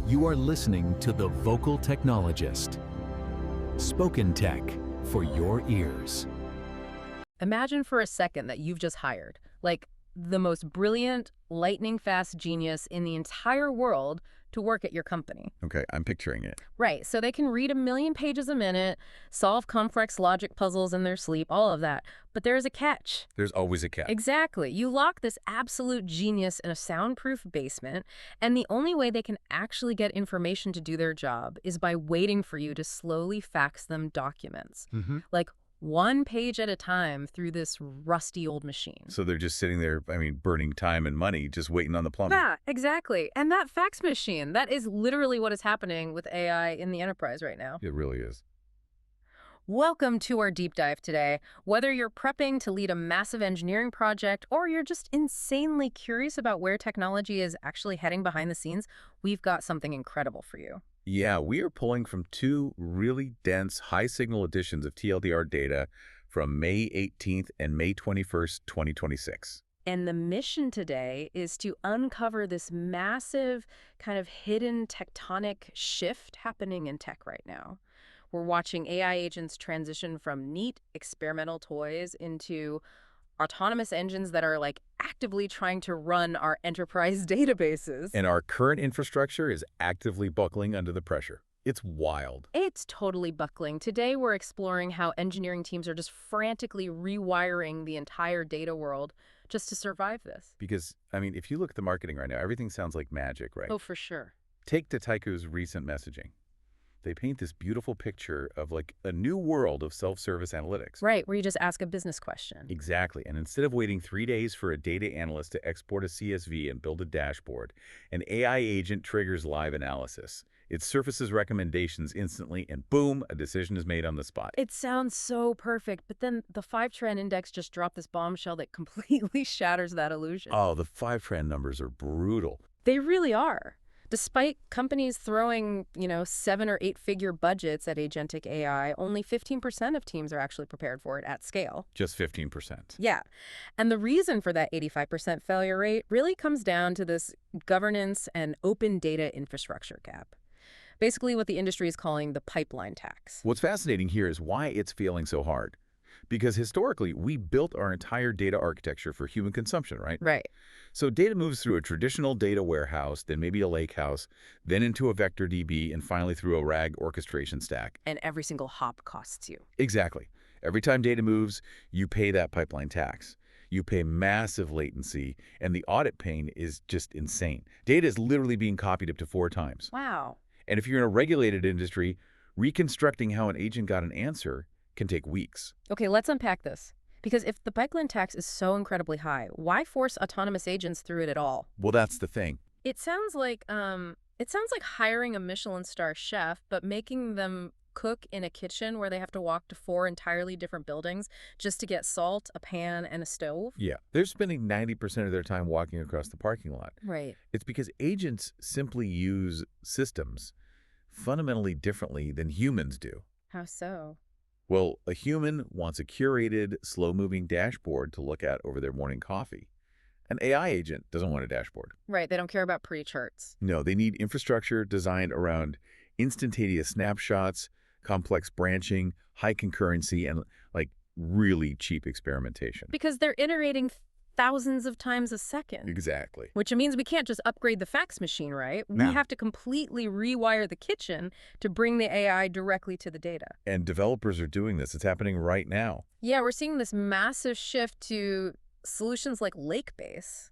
You are listening to The Vocal Technologist. Spoken tech for your ears. Imagine for a second that you've just hired, like, the most brilliant, lightning-fast genius in the entire world to work at your company. Okay, I'm picturing it. Right, so they can read 1,000,000 pages a minute, solve complex logic puzzles in their sleep, all of that. But there's a catch. There's always a catch. Exactly. You lock this absolute genius in a soundproof basement, and the only way they can actually get information to do their job is by waiting for you to slowly fax them documents. Like, one page at a time through this rusty old machine. So they're just sitting there, burning time and money, just waiting on the plumber. Yeah, exactly. And that fax machine, that is literally what is happening with AI in the enterprise right now. It really is. Welcome to our deep dive today. Whether you're prepping to lead a massive engineering project or you're just insanely curious about where technology is actually heading behind the scenes, we've got something incredible for you. Yeah, we are pulling from two really dense, high-signal editions of TLDR data from May 18th and May 21st, 2026. And the mission today is to uncover this massive kind of hidden tectonic shift happening in tech right now. We're watching AI agents transition from neat experimental toys into autonomous engines that are like actively trying to run our enterprise databases. And our current infrastructure is actively buckling under the pressure. It's wild. It's totally buckling. Today, we're exploring how engineering teams are just frantically rewiring the entire data world just to survive this. Because, if you look at the marketing right now, everything sounds like magic, right? Oh, for sure. Take Taiku's recent messaging. They paint this beautiful picture of like a new world of self-service analytics. Right, where you just ask a business question. Exactly. And instead of waiting 3 days for a data analyst to export a CSV and build a dashboard, an AI agent triggers live analysis. It surfaces recommendations instantly, and boom, a decision is made on the spot. It sounds so perfect, but then the 5-trend index just dropped this bombshell that completely shatters that illusion. Oh, the 5-trend numbers are brutal. They really are. Despite companies throwing, 7 or 8-figure budgets at agentic AI, only 15% of teams are actually prepared for it at scale. Just 15%. Yeah. And the reason for that 85% failure rate really comes down to this governance and open data infrastructure gap. Basically what the industry is calling the pipeline tax. What's fascinating here is why it's failing so hard. Because historically, we built our entire data architecture for human consumption, right? Right. So data moves through a traditional data warehouse, then maybe a lakehouse, then into a vector DB, and finally through a RAG orchestration stack. And every single hop costs you. Exactly. Every time data moves, you pay that pipeline tax. You pay massive latency, and the audit pain is just insane. Data is literally being copied up to 4 times. Wow. And if you're in a regulated industry, reconstructing how an agent got an answer can take weeks. Okay, let's unpack this. Because if the pipeline tax is so incredibly high, why force autonomous agents through it at all? Well, that's the thing. It sounds like hiring a Michelin star chef, but making them cook in a kitchen where they have to walk to 4 entirely different buildings just to get salt, a pan, and a stove. Yeah, they're spending 90% of their time walking across the parking lot. Right. It's because agents simply use systems fundamentally differently than humans do. How so? Well, a human wants a curated, slow-moving dashboard to look at over their morning coffee. An AI agent doesn't want a dashboard. Right, they don't care about pretty charts. No, they need infrastructure designed around instantaneous snapshots, complex branching, high concurrency, and really cheap experimentation. Because they're iterating thousands of times a second. Exactly. Which means we can't just upgrade the fax machine, right? No. We have to completely rewire the kitchen to bring the AI directly to the data. And developers are doing this. It's happening right now. Yeah, we're seeing this massive shift to solutions like Lakebase,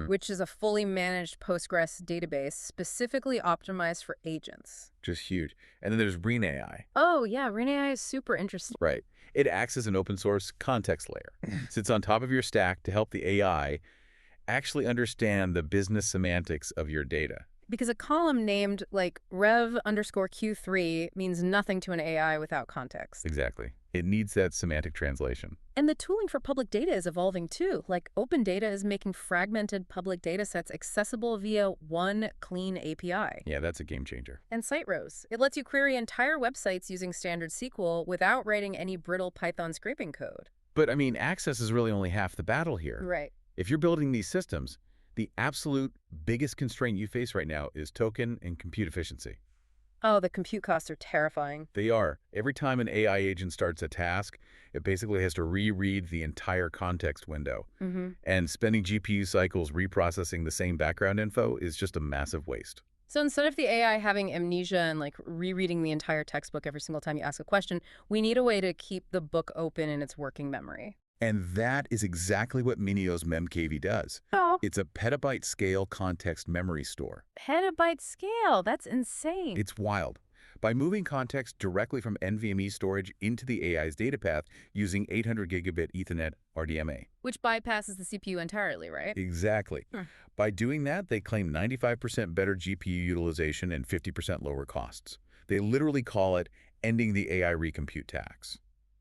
which is a fully managed Postgres database specifically optimized for agents. Just huge. And then there's Reen AI. Oh, yeah, Reen AI is super interesting. Right. It acts as an open source context layer. Sits on top of your stack to help the AI actually understand the business semantics of your data. Because a column named rev_Q3 means nothing to an AI without context. Exactly. It needs that semantic translation. And the tooling for public data is evolving too. Like open data is making fragmented public data sets accessible via one clean API. Yeah, that's a game changer. And Site Rows. It lets you query entire websites using standard SQL without writing any brittle Python scraping code. But access is really only half the battle here. Right. If you're building these systems, The absolute biggest constraint you face right now is token and compute efficiency. Oh, the compute costs are terrifying. They are. Every time an AI agent starts a task, it basically has to reread the entire context window. And spending GPU cycles reprocessing the same background info is just a massive waste. So instead of the AI having amnesia and like rereading the entire textbook every single time you ask a question, we need a way to keep the book open in its working memory. And that is exactly what Minio's MemKV does. Oh. It's a petabyte scale context memory store. Petabyte scale. That's insane. It's wild. By moving context directly from NVMe storage into the AI's data path using 800 gigabit Ethernet RDMA. Which bypasses the CPU entirely, right? Exactly. By doing that, they claim 95% better GPU utilization and 50% lower costs. They literally call it ending the AI recompute tax.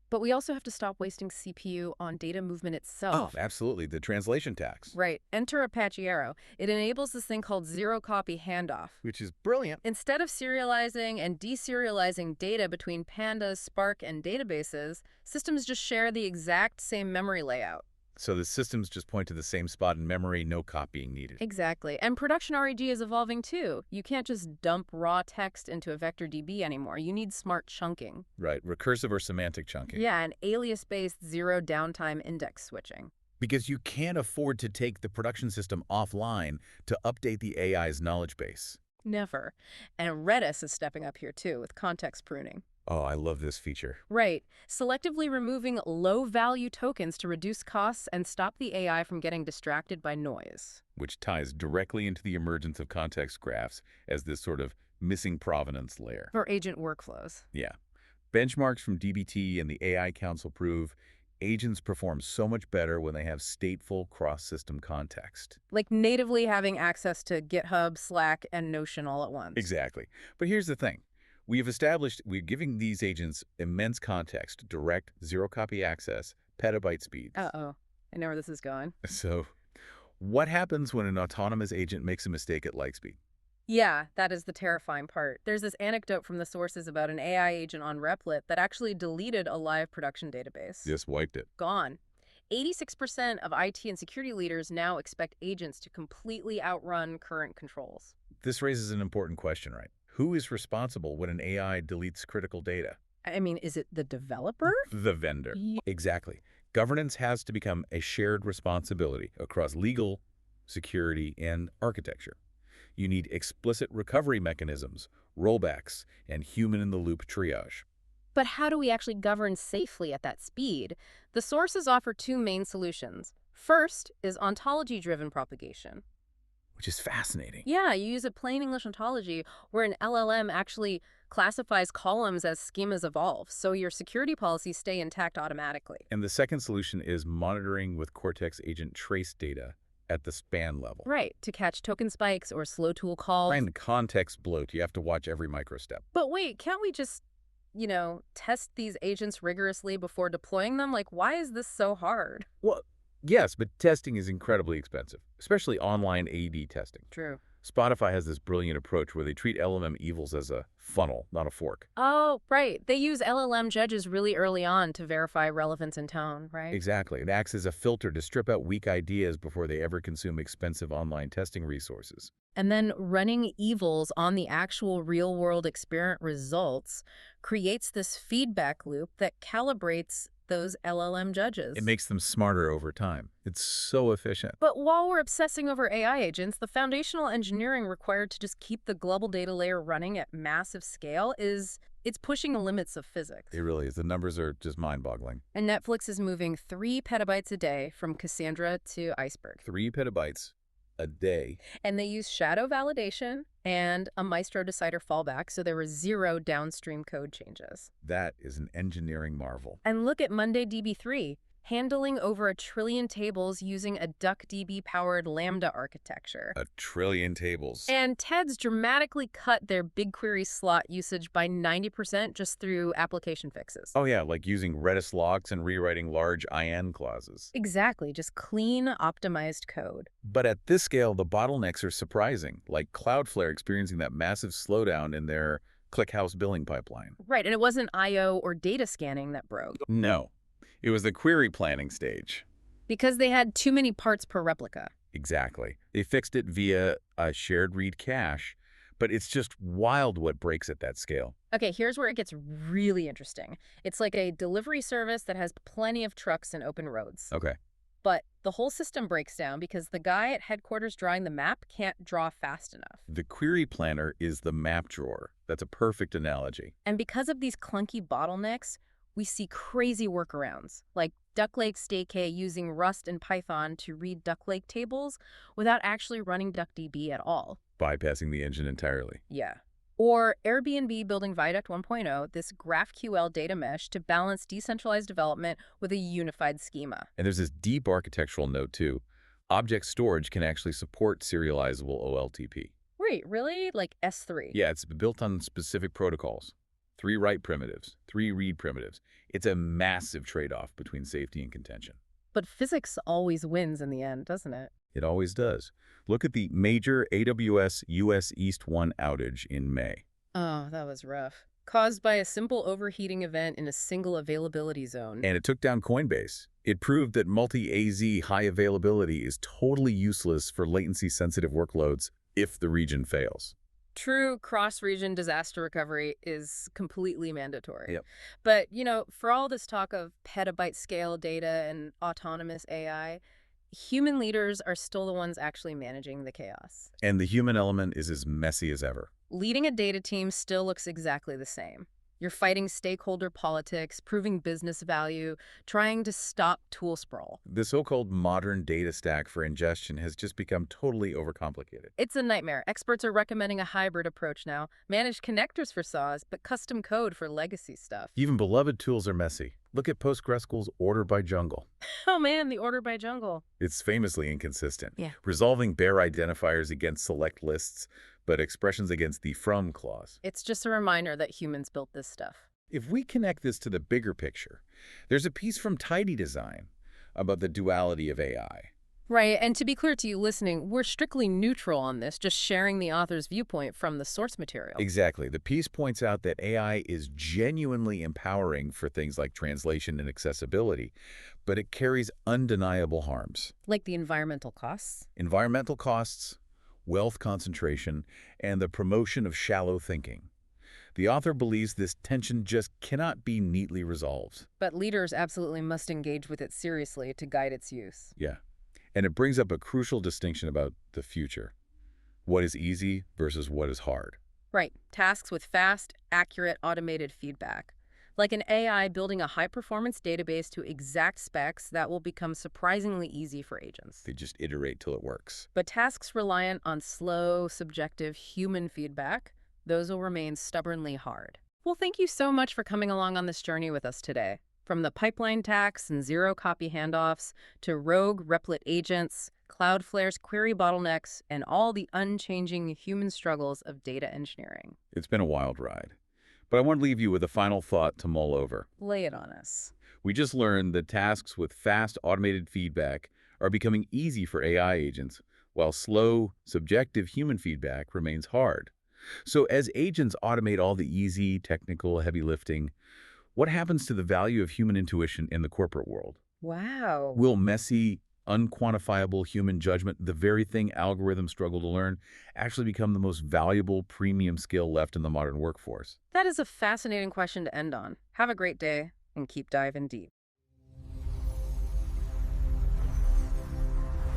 But we also have to stop wasting CPU on data movement itself. Oh, absolutely. The translation tax. Right. Enter Apache Arrow. It enables this thing called zero-copy handoff. Which is brilliant. Instead of serializing and deserializing data between Pandas, Spark, and databases, systems just share the exact same memory layout. So the systems just point to the same spot in memory, no copying needed. Exactly. And production REG is evolving too. You can't just dump raw text into a vector DB anymore. You need smart chunking. Right. Recursive or semantic chunking. Yeah, and alias-based zero downtime index switching. Because you can't afford to take the production system offline to update the AI's knowledge base. Never. And Redis is stepping up here too with context pruning. Oh, I love this feature. Right. Selectively removing low-value tokens to reduce costs and stop the AI from getting distracted by noise. Which ties directly into the emergence of context graphs as this sort of missing provenance layer. For agent workflows. Yeah. Benchmarks from DBT and the AI Council prove agents perform so much better when they have stateful cross-system context. Like natively having access to GitHub, Slack, and Notion all at once. Exactly. But here's the thing. We've established we're giving these agents immense context, direct, zero-copy access, petabyte speeds. Uh-oh. I know where this is going. So what happens when an autonomous agent makes a mistake at Lightspeed? Yeah, that is the terrifying part. There's this anecdote from the sources about an AI agent on Replit that actually deleted a live production database. Just wiped it. Gone. 86% of IT and security leaders now expect agents to completely outrun current controls. This raises an important question, right? Who is responsible when an AI deletes critical data? I mean, is it the developer? The vendor. Exactly. Governance has to become a shared responsibility across legal, security, and architecture. You need explicit recovery mechanisms, rollbacks, and human-in-the-loop triage. But how do we actually govern safely at that speed? The sources offer two main solutions. First is ontology-driven propagation. Which is fascinating. Yeah, you use a plain English ontology where an LLM actually classifies columns as schemas evolve, so your security policies stay intact automatically. And the second solution is monitoring with Cortex agent trace data at the span level. Right, to catch token spikes or slow tool calls. And context bloat, you have to watch every microstep. But wait, can't we just, test these agents rigorously before deploying them? Like, why is this so hard? Well, yes, but testing is incredibly expensive, especially online AD testing. True. Spotify has this brilliant approach where they treat LLM evils as a funnel, not a fork. Oh, right. They use LLM judges really early on to verify relevance and tone, right? Exactly. It acts as a filter to strip out weak ideas before they ever consume expensive online testing resources. And then running evils on the actual real-world experiment results creates this feedback loop that calibrates those LLM judges. It makes them smarter over time. It's so efficient. But while we're obsessing over AI agents, the foundational engineering required to just keep the global data layer running at massive scale it's pushing the limits of physics. It really is. The numbers are just mind-boggling. And Netflix is moving 3 petabytes a day from Cassandra to Iceberg. 3 petabytes a day. And they use shadow validation and a Maestro decider fallback, so there were 0 downstream code changes. That is an engineering marvel. And look at Monday DB3, handling over 1 trillion tables using a DuckDB-powered Lambda architecture. 1 trillion tables. And Teads dramatically cut their BigQuery slot usage by 90% just through application fixes. Oh yeah, like using Redis locks and rewriting large IN clauses. Exactly, just clean, optimized code. But at this scale, the bottlenecks are surprising, like Cloudflare experiencing that massive slowdown in their ClickHouse billing pipeline. Right, and it wasn't I/O or data scanning that broke. No. It was the query planning stage. Because they had too many parts per replica. Exactly. They fixed it via a shared read cache, but it's just wild what breaks at that scale. Okay, here's where it gets really interesting. It's like a delivery service that has plenty of trucks and open roads. Okay. But the whole system breaks down because the guy at headquarters drawing the map can't draw fast enough. The query planner is the map drawer. That's a perfect analogy. And because of these clunky bottlenecks, we see crazy workarounds, like Duck Lake STK using Rust and Python to read Duck Lake tables without actually running DuckDB at all. Bypassing the engine entirely. Yeah. Or Airbnb building Viaduct 1.0, this GraphQL data mesh to balance decentralized development with a unified schema. And there's this deep architectural note, too. Object storage can actually support serializable OLTP. Wait, really? Like S3? Yeah, it's built on specific protocols. 3 write primitives, 3 read primitives. It's a massive trade-off between safety and contention. But physics always wins in the end, doesn't it? It always does. Look at the major AWS US East 1 outage in May. Oh, that was rough. Caused by a simple overheating event in a single availability zone. And it took down Coinbase. It proved that multi-AZ high availability is totally useless for latency-sensitive workloads if the region fails. True cross-region disaster recovery is completely mandatory. Yep. But, for all this talk of petabyte scale data and autonomous AI, human leaders are still the ones actually managing the chaos. And the human element is as messy as ever. Leading a data team still looks exactly the same. You're fighting stakeholder politics, proving business value, trying to stop tool sprawl. The so-called modern data stack for ingestion has just become totally overcomplicated. It's a nightmare. Experts are recommending a hybrid approach now. Managed connectors for SAWs, but custom code for legacy stuff. Even beloved tools are messy. Look at PostgreSQL's order by jungle. Oh man, the order by jungle. It's famously inconsistent. Yeah. Resolving bare identifiers against select lists, but expressions against the from clause. It's just a reminder that humans built this stuff. If we connect this to the bigger picture, there's a piece from Tidy Design about the duality of AI. Right, and to be clear to you listening, we're strictly neutral on this, just sharing the author's viewpoint from the source material. Exactly. The piece points out that AI is genuinely empowering for things like translation and accessibility, but it carries undeniable harms. Like the environmental costs? Environmental costs, wealth concentration, and the promotion of shallow thinking. The author believes this tension just cannot be neatly resolved. But leaders absolutely must engage with it seriously to guide its use. Yeah. And it brings up a crucial distinction about the future. What is easy versus what is hard. Right. Tasks with fast, accurate, automated feedback. Like an AI building a high-performance database to exact specs that will become surprisingly easy for agents. They just iterate till it works. But tasks reliant on slow, subjective human feedback, those will remain stubbornly hard. Well, thank you so much for coming along on this journey with us today. From the pipeline tax and zero-copy handoffs to rogue replit agents, Cloudflare's query bottlenecks, and all the unchanging human struggles of data engineering. It's been a wild ride. But I want to leave you with a final thought to mull over. Lay it on us. We just learned that tasks with fast automated feedback are becoming easy for AI agents, while slow, subjective human feedback remains hard. So as agents automate all the easy, technical, heavy lifting, what happens to the value of human intuition in the corporate world? Wow. Will messy, unquantifiable human judgment, the very thing algorithms struggle to learn, actually become the most valuable premium skill left in the modern workforce? That is a fascinating question to end on. Have a great day and keep diving deep.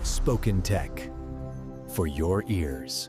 Spoken Tech for your ears.